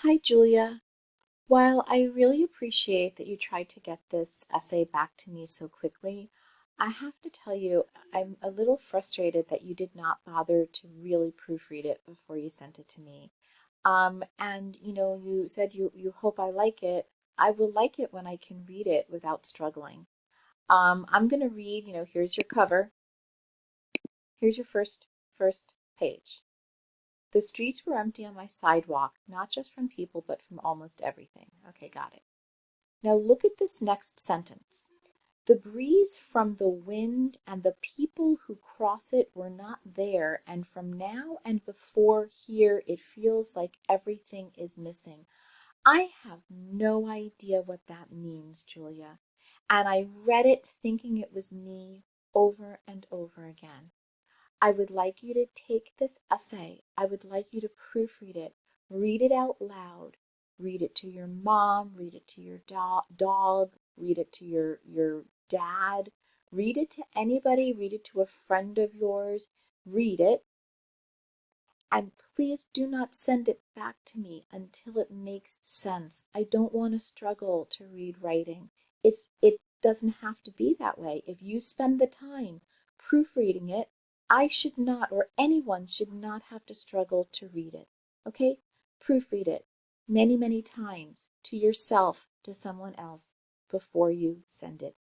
Hi, Julia. While I really appreciate that you tried to get this essay back to me so quickly, I have to tell you I'm a little frustrated that you did not bother to really proofread it before you sent it to me. And you said you hope I like it. I will like it when I can read it without struggling. I'm gonna read, here's your cover. Here's your first page. The streets were empty on my sidewalk, not just from people, but from almost everything. Okay, got it. Now look at this next sentence. The breeze from the wind and the people who cross it were not there, and from now and before here it feels like everything is missing. I have no idea what that means, Julia, and I read it thinking it was me over and over again. I would like you to take this essay. I would like you to proofread it, read it out loud, read it to your mom, read it to your dog, read it to your dad, read it to anybody, read it to a friend of yours, read it, and please do not send it back to me until it makes sense. I don't want to struggle to read writing. It doesn't have to be that way. If you spend the time proofreading it, I should not, or anyone should not have to struggle to read it. Okay? Proofread it many, many times to yourself, to someone else, before you send it